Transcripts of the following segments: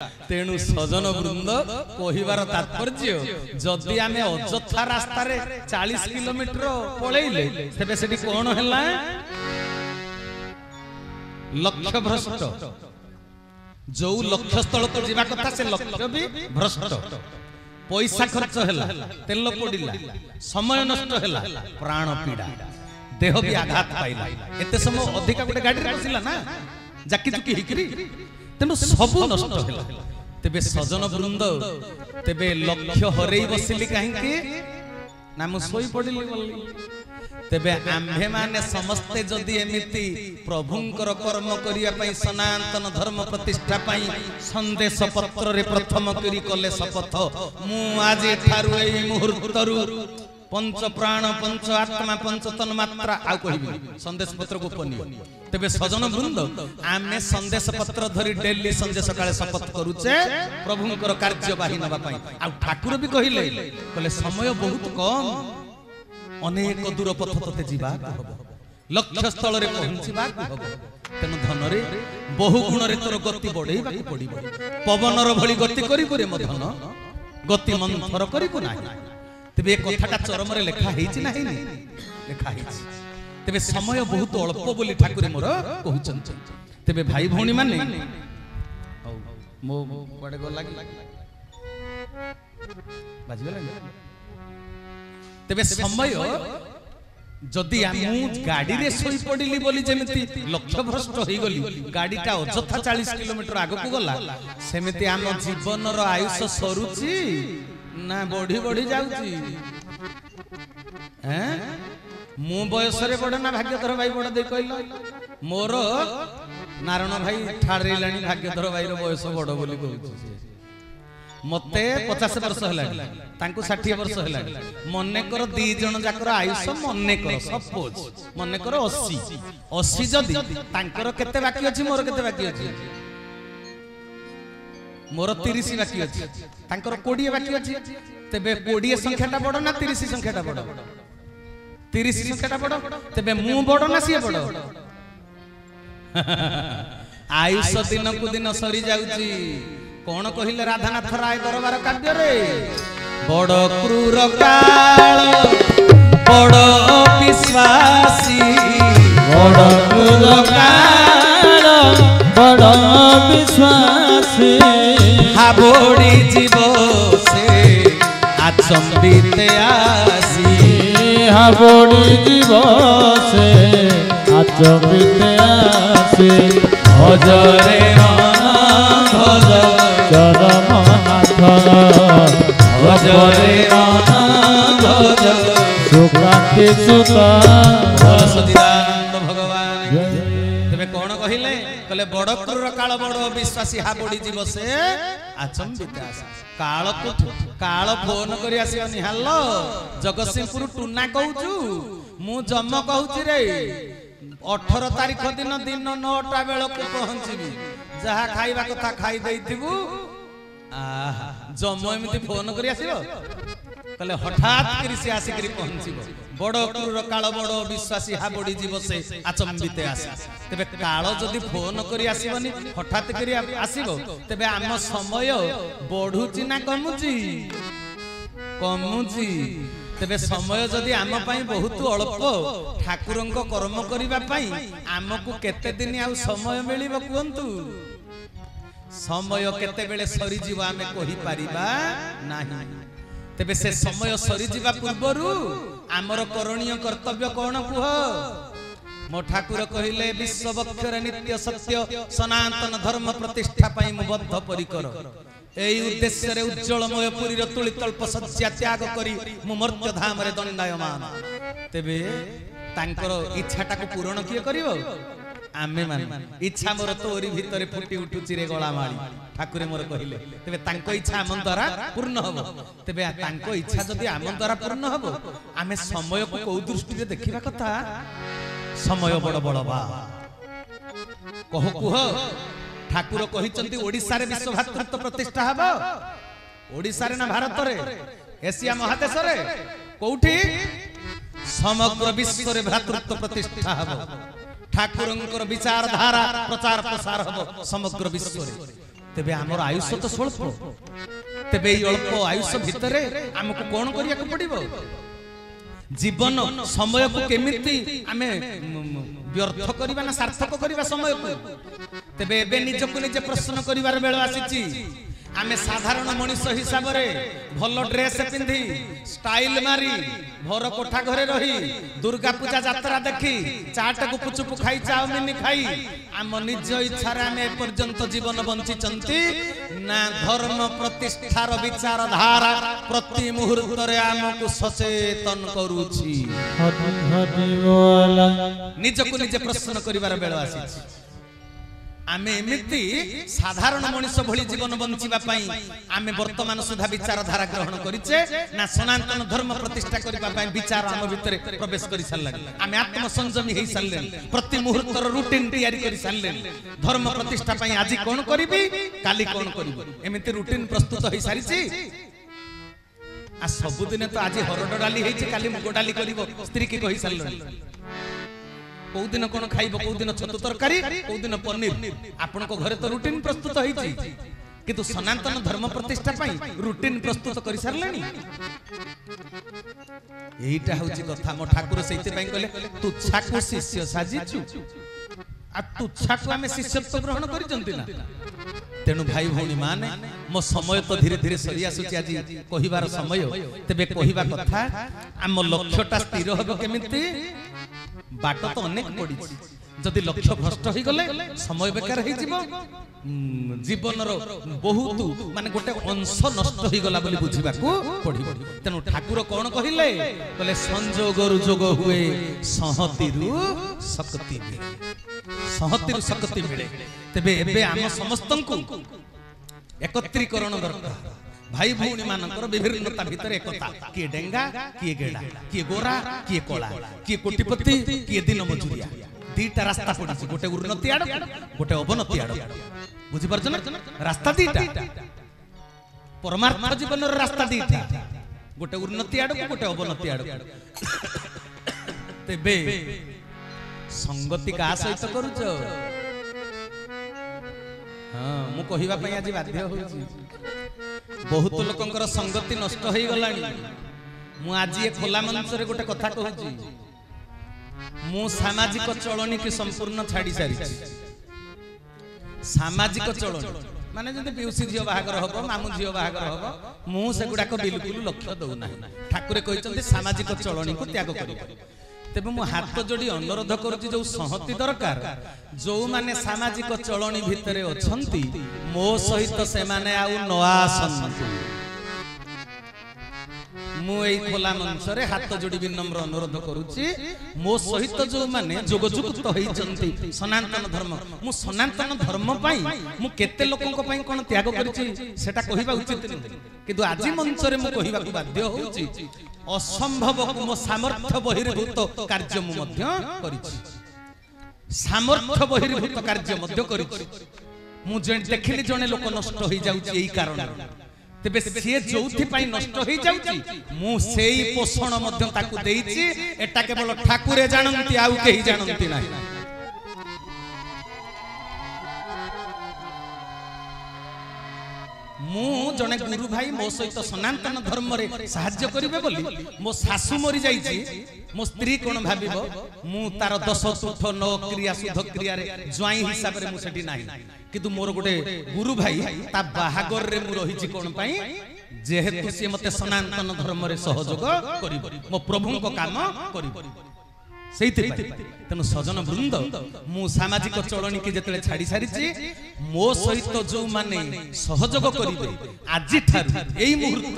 तेणु सजन वृंद कहिबार तात्पर्य जदि आमे अजथा रास्ता रे 40 किलोमीटर पळैले तेबे सेठी कोन हैला लक्ष्य भ्रष्ट जो लक्ष्य स्थल को जीवा कथा से लक्ष्य भी भ्रष्ट पैसा खर्च हैला तेल पड़िला समय नष्ट हैला प्राण पीड़ा देह भी आघात पाइला एते समय अधिक गोटे गाड़ी रे बसिला ना जाकी जुकी हिकरी तेणु सबू नष्ट हैला तेबे सजन वृंद तेबे लक्ष्य हरई बसिली काहेकि ना मु सोई पड़िली बोली तेबे आम्भे माने समस्ते जदि एमिति प्रभुंकर कर्म करिया पई सनातन धर्म प्रतिष्ठा पई संदेश पत्र रे प्रथम करी कले शपथ मु आज थारु एई मुहूर्तरु पंच प्राण पंच आत्मा पंच तन मात्रा आ कहिबी संदेश पत्र गोपनीय तेबे सजन वृंद आमे संदेश पत्र धरी डेली संदेश काले शपथ करूचे प्रभुंकर कार्यवाही नबा पई आ ठाकुर भी कहिले कले समय बहुत कम अनेक दूर पथ तते जीवा लक्ष्य स्थल रे पहुंचीबा तेन धन रे बहु गुण रे तोर गति बढ़ेबा पड़िबो पवनर भली गति करी करे म धन गति मंथर करी को नाही तेबे कथाटा चरम रे लेखा हेछि नाही लेखा हेछि तेबे समय बहुत अल्प बोली ठाकुर मोर कहउछन तेबे भाई भौणी माने मो पडे गो लागी बाजी गला तेबे समय जदि आमु गाड़ी रे सोई पड़िली बोली जेमिति लक्ष्य भ्रष्ट होई गली गाड़ीटा अजथा 40 किलोमीटर आगो को गला सेमिति आम जीवन रो आयुष सरुची ना बढ़ी बढ़ी जाउची हैं मु बयस रे बड़ ना भाग्यधर भाई बड़ दे कहलो मोर नारायण भाई ठाड़ेलानी भाग्यधर भाई रो बयस बड़ बोली कहउची मते 50 वर्ष हला तांको 60 वर्ष हला मने कर दी जण जाकर आयुष मने कर सपोज मने कर 80 जदी तांकर केते बाकी अछि मोर केते बाकी अछि मोर 30 बाकी अछि तांकर 20 बाकी अछि तबे 20 संख्याटा बड़ ना 30 संख्याटा बड़ 30 संख्याटा बड़ तबे मु बड़ ना सिए बड़ आयुष दिन को दिन सरी जाउची कौन कहिले राधानाथ राय दरबार काव्य रे बड़ क्रूर काल बड़ विश्वासी बड़ क्रूर काल बड़ विश्वासी हाबोड़ी जीव से आचंबित आसी हाबोड़ी जीव से आचंबित आसी भजरे भज चरमनाथ भजरे भज सुकांति सुता सदिदानंद भगवान तबे कौन कहिले कले बड़ क्रूर काल बड़ विश्वासी हाबोड़ी जीव से आचंबित आसी काल फोन करी आसी निहाल जगतसिंहपुर टुना कहूचु मु जम कहूची रे 18 तारीख दिन 9टा बेल को पहुंचीबी जहा खाइबा कथा खाई देइथिबु जम एमती फोन करी आसीबो कले हठात करी से आसी करी पहुंचीबो बड़ क्रूर काल बड़ विश्वासी हाबोड़ी जीव से आचंबित आसी तबे काल जदी फोन करी आसीबनी हठात करी आसीबो तबे आम समय बढ़ुची ना कमुची कमुची तेबे समय जदि आम पाई बहुत अल्प ठाकुरंको कर्म करिबा पाई आमको केते दिन आ समय मिलिबो कुंतु समय केते बेले सरी जीव आमे कहि परिबा नाही तेबे से समय सरी जीवा पूर्वरु आमर करणीय कर्तव्य कोन कुह मो ठाकुर कहिले विश्व वक्षर नित्य सत्य सनातन धर्म प्रतिष्ठा पाई मु बद्ध परिकर एई उद्देश्य रे उज्जवलमय पुरी र तुली तल्प सज्जा त्याग करी मु मर्त्य धाम रे दंडायमान तेबे तांकर इच्छाटा को पूर्ण किए करिवो आमे मान इच्छा मोर तोरी भितरे फुटी उठुची रे गळा माळी ठाकुरे मोर कहिले तेबे तांको इच्छा आमन द्वारा पूर्ण हबो तेबे तांको इच्छा जदी आमन द्वारा पूर्ण हबो आमे समय को को दृष्टि रे देखिबा कथा समय बड़ बड़ बा कहो कुह ठाकुर कहिचंती ओडिसा रे विश्व भातृत्व प्रतिष्ठा हबो ओडिसा रे ना भारत रे एशिया महादेश रे कोठी समग्र विश्व रे भातृत्व प्रतिष्ठा हबो ठाकुरंकर विचार धारा प्रचार प्रसार हबो समग्र विश्व रे तेबे आमर आयुष तो स्वल्प तेबे अल्प आयुष भितर आमको कौन करिया पड़िबो जीवन समय को केमिति आमे व्यर्थ करिबा ना सार्थक करिबा समय को तेबे एबे निजको निजे प्रश्न करिवार बेळ आसीची आमे साधारण मनुष्य हिसाब रे भलो ड्रेस पिंधी स्टाइल मारी भर कोठा घरे रही दुर्गा पूजा यात्रा देखी चाट गुपचुप खाई चाउमिन खाई आम निज इच्छा रे आमे पर्यंत जीवन बंची चंती ना धर्म प्रतिष्ठार विचार धारा प्रति मुहूर्त रे आमको सचेतन करूची निजको निजे प्रश्न करिवार बेळ आसीची आमे एमिति साधारण मनुष्य भली जीवन बंचिबा पई आमे वर्तमान सुधा विचार धारा ग्रहण करिचे ना सनातन धर्म प्रतिष्ठा करिबा पई विचार आम भितरे प्रवेश करि सारला आमे आत्म संयमी हेई सारले प्रति मुहूर्तर रूटीन तयारी करि सारले धर्म प्रतिष्ठा पई आज कोन करिबी काली कोन करिबो एमिति रूटीन प्रस्तुत हेई सारिछि आ सब दिन तो आज हरड डाली हेछि काली मुग डाली करिवो स्त्री के कहि सारलो कौ दिन कौन खाइब कौ दिन छतु तरकारी कौ दिन पनीर आपण को घरे तो रूटीन प्रस्तुत होईची किंतु सनातन धर्म प्रतिष्ठा पई रूटीन प्रस्तुत करि सारलेनी एईटा होची कथा मो ठाकुर सेति पई कहले तुच्छा को शिष्य साजिचु आ तुच्छा को हमें शिष्यत्व ग्रहण करि जंती ना तेनु भाई भौणी माने मो समय तो धीरे धीरे सरी आसुची आज कहिबार समय तबे कहिबा कथा आम लक्ष्यटा स्थिर होबो केमिति बाट तो अनेक पड़ी जदि लक्ष्य भ्रष्ट हो गले समय बेकार हो जीवन बहुत माने गोटे अंश नष्ट हो गला बोली बुझिबा को पड़िबो तेनु ठाकुर कोन कहिले बोले संजोग रुजोग हुए सहतिरु शक्ति मिले तबे एबे हम समस्त को एकत्रीकरण दरकार भाई भौणी मानकर विभिन्नता भितर एकता किए डेंगा किए गेड़ा किए गोरा किए कला किए कोटिपति किए दिन मजुरिया दीटा रास्ता पड़ी गोटे उन्नति आड़ गोटे अवनति आड़ बुझी पारछ ना रास्ता दीटा परमार्थ जीवन रास्ता दीटा गोटे उन्नति आड़ गोटे अवनति आड़ तेबे संगति का सहित करूछ हां मु कहिबा पई आज बाध्य होछी बहुत लोकंकर संगति नष्ट हो गलानी मु आज ये खोला मंच रे गोटे कथा कहूची मु सामाजिक चलनी के संपूर्ण छाड़ी सारी सामाजिक चलनी माने जदि पिउसी झियो बाहागर हबो मामू झियो बाहागर हबो मु से गुडा को बिल्कुल लक्ष्य दउ ना ठाकुर कहिचंती सामाजिक चलनी को त्याग करिबो तेबे मु हाथ जोड़ी अनुरोध करूची जो सहति दरकार जो माने सामाजिक चलनी भितरे अछंती मो सहित से माने आउ न आसंती मु एई खोला मंच रे हाथ जोड़ी विनम्र अनुरोध करूची मो सहित जो माने जोगजुक्त होइचंती सनातन धर्म मु सनातन धर्म पई मु केते लोकन को पई कोन त्याग करिची सेटा कहिबा उचित नहीं किंतु आज मंच रे मु कहिबा को बाध्य होउची असंभव को मो सामर्थ्य बहिर्भूत कार्य मु मध्य करिछि सामर्थ्य बहिर्भूत कार्य मध्य करिछि मु देखिली जने लोक नष्ट होई जाउची एई कारण तेबे से जोथि पई नष्ट होई जाउची मु सेई पोषण मध्य ताकू देइछि एटा केवल ठाकुरे जानंती आउ केही जानंती नाही मु जने गुरु भाई मो सहित सनातन धर्म रे सहाय्य करिवे बोली मो सासु मरि जाईछि मो स्त्री कोन भाबिबो मु तार 10 तुठ 9 क्रिया शुद्ध क्रिया रे ज्वाई हिसाब रे मु सेठी नाही किंतु मोर गोटे गुरु भाई ता बाहागर रे मु रहिछि कोन पई जेहेतु से मते सनातन धर्म रे सहयोग करिबो मो प्रभु को काम करिबो तेणु सजन वृंद मु सामाजिक चलनी की जतले छाड़ी सारिछि मो सहित जो माने सहयोग करिवे आज ठार एई मुहूर्त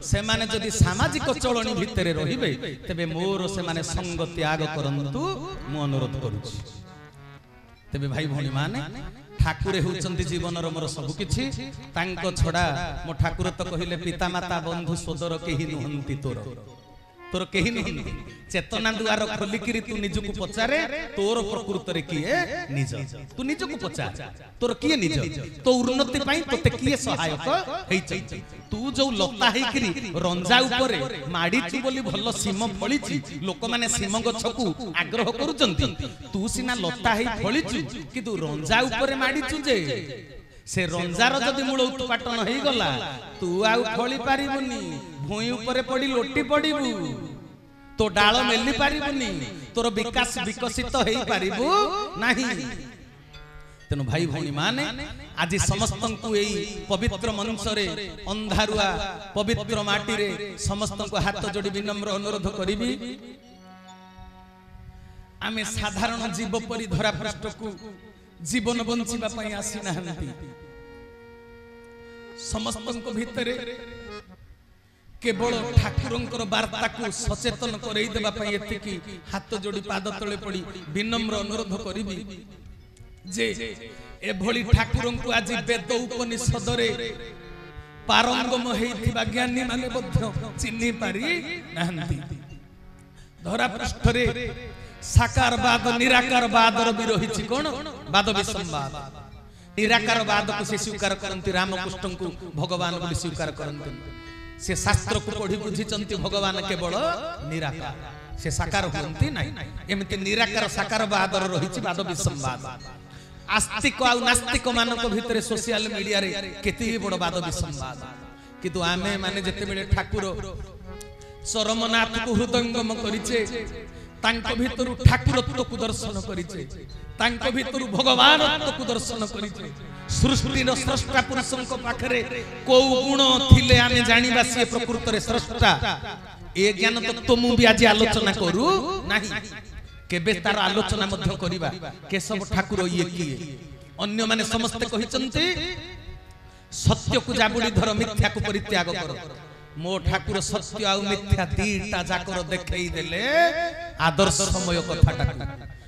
से माने जदि सामाजिक चलनी भितरे रहिबे तबे मोर से माने संग त्याग करंतु मु अनुरोध करूछि तबे भाई भौणी माने ठाकुर होउचंती जीवन रो मोर सब किछि तांको छडा मो ठाकुर तो कहिले पिता माता बंधु सोदर केही नहंती तोर केही नहीं चेतना दुआर खोलिकी तू निजको पचारे तोर प्रकृत रे किए निज तू निजको पचार तोर किए निज तो उन्नति पई तोते किए सहायक हेइ तू जो लता हेकरी रंजा ऊपर माडीची बोली भलो सीम फळीची लोक माने सीम गछकू आग्रह करूचंती तू सिना लता हेइ फळीचू किंतु रंजा ऊपर माडीचू जे से रंजार जदि मूल उत्पाटन हो गला तू आउ फली पारिबुनी भूई ऊपर पड़ी लोटी पड़िबू तो डाल मेली पारिबुनी तोर विकास विकसित हो पारिबू नाही। तेणु भाई भौणी माने आज समस्त पवित्र मंच रे अंधारुआ पवित्र माटी रे समस्त को हाथ जोड़ी विनम्र अनुरोध करी आमे साधारण जीव परी धरा पृष्ठ को जीवन बंचिबा पई आसी नाहंती समस्त भितरे केवल ठाकुरंकर वार्ता को सचेतन करई देबा पई एतिकी हाथ जोड़ी पाद तले पड़ी विनम्र अनुरोध करिबी जे एभली ठाकुरंको आज वेद उपनिषद रे पारंगम हेइथिबा ज्ञानी माने बद्ध चिन्हि पारि नाहंती। धरा पृष्ठ रे साकारवाद निराकारवाद रो विरोही कोन वाद विसंवाद। निराकारवाद को से स्वीकार करंती रामकृष्ण को भगवान बोली स्वीकार करंती से शास्त्र को पढ़ी बुझिचंती भगवान केवल निराकार से साकार होंती नाही। एमिति निराकार साकारवाद रो रहिछि वाद विसंवाद। आस्तिक आ नास्तिक मानक भितर सोशल मीडिया रे केते बड़ वाद विसंवाद किंतु आमे माने जते बेले ठाकुर चरमनाथ को हृदयंगम करिचे तांको भितरु ठाकुरत्व को दर्शन करिचे तांको भितरु भगवानत्व को दर्शन करिचे सृष्टि रो स्रष्टा पुरुषंको पाखरे को गुण थिले आमे जानिबा से प्रकृत रे स्रष्टा ए ज्ञान तत्व मु भी आज आलोचना करू नाही केबे तार आलोचना मध्य करिबा केशव ठाकुर ये किए अन्य माने समस्त कहिचंती सत्य को जाबुडी धर मिथ्या को परित्याग करो। मो ठाकुर सत्य आ मिथ्या दीटा जाकर देखै देले आदर्शमय कथाटा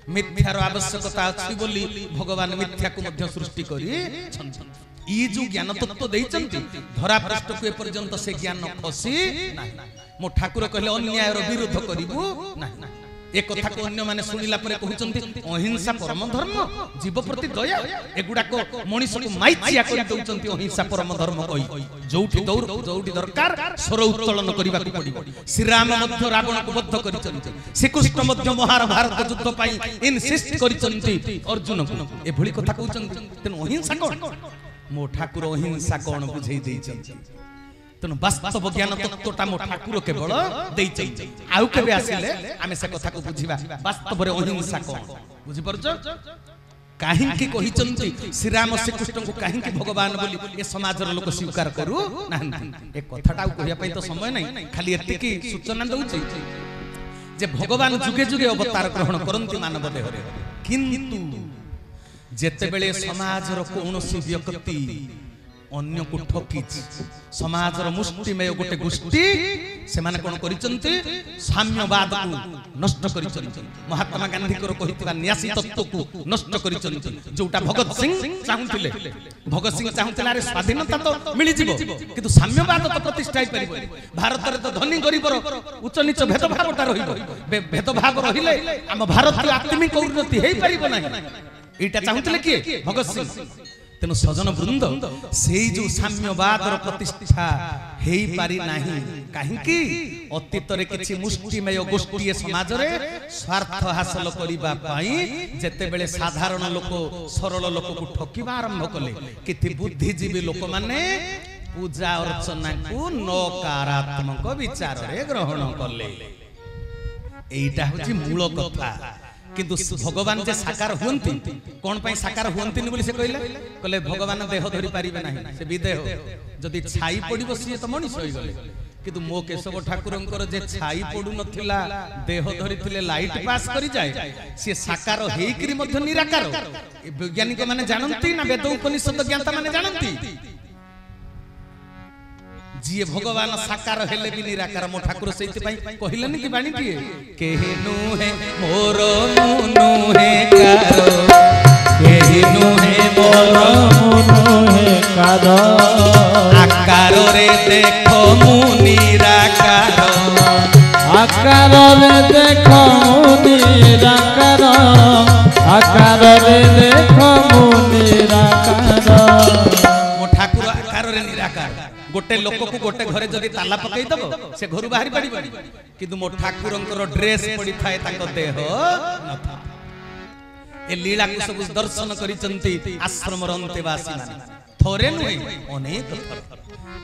मिथ्यार आवश्यकता अछि बोली भगवान मिथ्या को मध्य सृष्टि करी ई जो ज्ञान तत्व दैचंती धरा पृष्ठ को ए पर्यंत से ज्ञान खसी नाही। मो ठाकुर कहले अन्याय रो विरोध करिबू नाही। एक कथा को अन्य माने सुनिला परे कहउचंती अहिंसा परम धर्म जीव प्रति दया एगुडा को मनीष को माइचिया करि दउचंती अहिंसा परम धर्म कहि जोठी दौर जोठी दरकार स्वर उत्तोलन करिबा को पडिबो। श्री राम मध्य रावण को बद्ध करिचंती श्री कृष्ण मध्य महाभारत युद्ध पई इनसिस्ट करिचंती अर्जुन को ए भली कथा कहउचंती तेनु अहिंसा कोन मो ठाकुर अहिंसा कोन बुझै दैचंती तेणु वास्तव ज्ञान तत्वटा मो ठाकुर केवल देइचै आउ केबे आसिले आमे से कथा को बुझिबा वास्तव रे अहिंसा कोन बुझि परछ काहे की कहिचंती श्री राम श्री कृष्ण को काहे की भगवान बोली ए समाज रो लोक स्वीकार करू नाहंती। ए कथाटा कहिया पई तो समय नै खाली एतिकी सूचना दउची जे भगवान जुगे जुगे अवतार ग्रहण करंती मानव देह रे किंतु जेते बेले समाज रो कोनोसी व्यक्ति अन्य को ठकी समाज रो मुष्टिमय गोटे गोष्ठी से माने कोन करिचंती साम्यवाद को नष्ट करिचंती महात्मा गांधी को कहितबा न्यासी तत्व को नष्ट करिचंती जोटा भगत सिंह चाहुतिले भगत सिंह चाहुतिला रे स्वाधीनता तो मिली जिवो किंतु साम्यवाद तो प्रतिष्ठा होई परिबो। भारत रे तो धनी गरीब रो उच्च नीच भेदभावटा रहिबो भेदभाव रहिले हम भारत आत्मिक उन्नति हेई परिबो नाही एटा चाहुतिले किए भगत सिंह। तेनु सजन वृंद से जो साम्यवाद प्रतिष्ठा हेई पारि नाही काहे कि अतीत रे किछि मुष्टिमय गोष्ठी समाज रे स्वार्थ हासिल करिबा पई जेते बेले साधारण लोक सरल लोक को ठकिबा आरंभ कले किछि बुद्धिजीवी लोक माने पूजा अर्चना को नकारात्मक विचार रे ग्रहण कले। एइटा होछि मूल कथा किंतु भगवान जे साकार हुंती कोन पई साकार हुंती बोली से कहले भगवान देह धरि पारिबे नाही से विदेह जदि छाई पडिबो सिए त मनीष होई गले किंतु मो केशव ठाकुरंकर जे छाई पडु नथिला देह धरि थिले लाइट पास करि जाय से साकार हेइकरी मध्य निराकार वैज्ञानिक माने जानंती ना वेद उपनिषद ज्ञाता माने जानंती जी भगवान साकार हेले भी निराकार मो ठाकुर सेति पई कहिलेन कि बाणी किए केहेनु है मोर मुनु है कारो केहेनु है मोर मुनु है कारो आकार रे देखो मु निराकार आकार रे देखो मु निराकार आकार रे देखो मु निराकार मो ठाकुर आकार रे निराकार गोटे लोक को गोटे घरे जदि ताला पकई दबो से घर बाहरी पड़िबो किंतु मो ठाकुरंकर ड्रेस पड़ी थाए ताको देह ए लीला को सब दर्शन करिचंती आश्रम रंतेवासी माने थोरे नुहे अनेक थर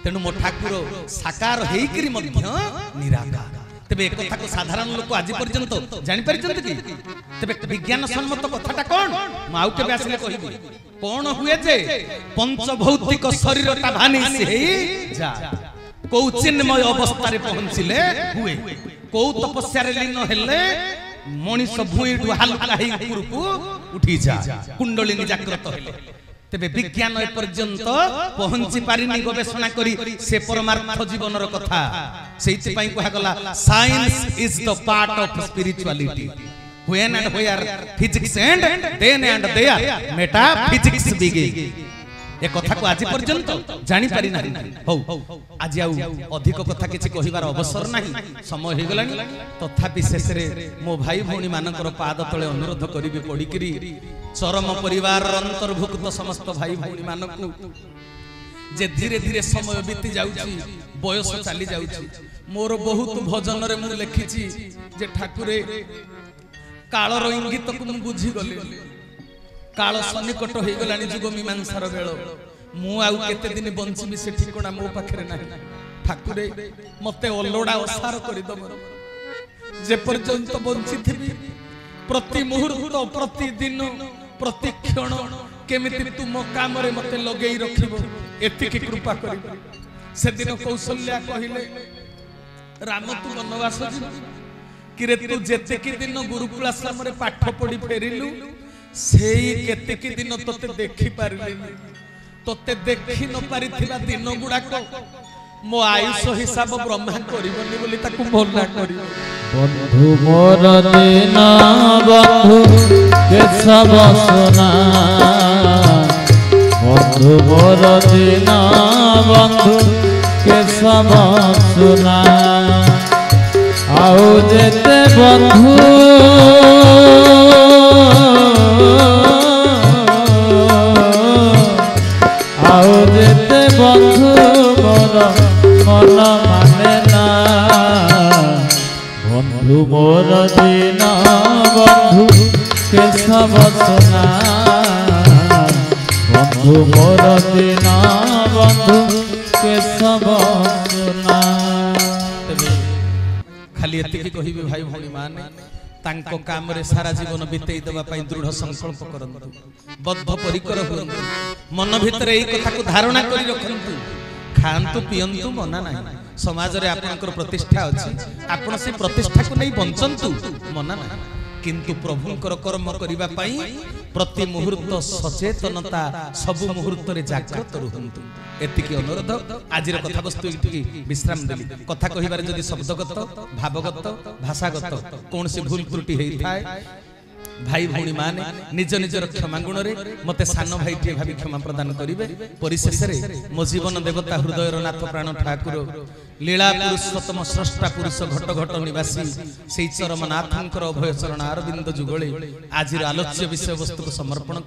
तेणु मो ठाकुर साकार हेकरी मध्य निराकार तेबे एक कथा को साधारण लोक आज पर्यंत जानि परिचंत कि तेबे विज्ञान सम्मत कथाटा कोन माउ के आसिले कहिबी कोन हुए जे पंचभौतिक शरीरटा भानी से जा को चिन्मय अवस्था रे पहुंचिले हुए को तपस्या रे लीन हेले मनीष भूई हालुका हे ऊपर को उठी जा कुंडलिनी जागृत हेले तेबे विज्ञान ए पर्यंत पहुंची पारिनी गवेषणा करी से परमार्थ जीवनर कथा सेति पई कहा गला science is the part of spirituality when and where physics end then and there metaphysics begin ए कथा को आज पर्यंत जानि पारि नाही हो आज आउ अधिक कथा किछि कहिबार अवसर नाही समय हे गलानी तथापि शेष रे मो भाई भौणी मानकर पाद तळे अनुरोध करिबे पडिकरी चरम परिवार अंतर्भुक्त समस्त भाई भौणी मानकु जे धीरे धीरे समय बीती जाउची बयस चली जाउची मोर बहुत भजन रे मु लिखिछि जे ठाकुरे कालर इंगित को मु बुझी गले काल सन्निकट हो गलानी जुग मीमांसार बेल मु आउ केते दिन बंचिबी से ठिकणा मो पाखरे नाही ठाकुरे मते ओलोडा ओसार करि दब जे पर्यंत बंची थिबी प्रति मुहूर्त प्रति दिन प्रति क्षण केमिति तुम काम रे मते लगेई रखिबो एतिकी कृपा करिबो से दिन कौशल्या कहिले राम तू वनवास जीव किरे तू जेतेकी दिन गुरुकुल आश्रम रे पाठ पढी फेरिलु सेई केतेकी दिन तोते देखि पारिलिनी तोते देखि न पारिथिबा दिन गुडाक मो आयुष हिसाब ब्रह्मा करिवनी बोली ताकू मना करिवो बंधु मोर दिन बंधु केशव सुना बंधु मोर दिन बंधु केशव सुना आओ जेते बंधु आओ जेते बंधु मोर मन माने ना बंधु मोर दिन बंधु केशव सुना बंधु मोर दिन बंधु केशव सुना खाली एतिकी कहिबे भाई भौणी माने तांको काम रे सारा जीवन बितेई देबा पई दृढ़ संकल्प करंतु बद्ध परिकर हुंतु मन भितर एई कथा को धारणा करी रखंतु खांतु पियंतु मना नाही समाज रे आपनकर प्रतिष्ठा अछि आपण से प्रतिष्ठा को नै बंचंतु मना नाही किंतु प्रभुंकर कर्म करिबा पई प्रति मुहूर्त सचेतनता सब मुहूर्त रे जागृत रहंतु एतिकी अनुरोध आजिर कथा वस्तु इटिकी विश्राम देली कथा कहिबार जदि शब्दगत भावगत भाषागत कोनसी भूल त्रुटि हेई थाए भाई भौणी माने निज निजर क्षमा गुण रे मते सान भाई टे भाबी क्षमा प्रदान करिवे परिशेष रे मो जीवन देवता हृदयर नाथ प्राण ठाकुर लीला पुरुषोत्तम स्रष्टा पुरुष घट घट निवासी सेई चरम नाथंकर अभय चरण अरविंद जुगळे आजिर आलोच्य विषय वस्तु को समर्पण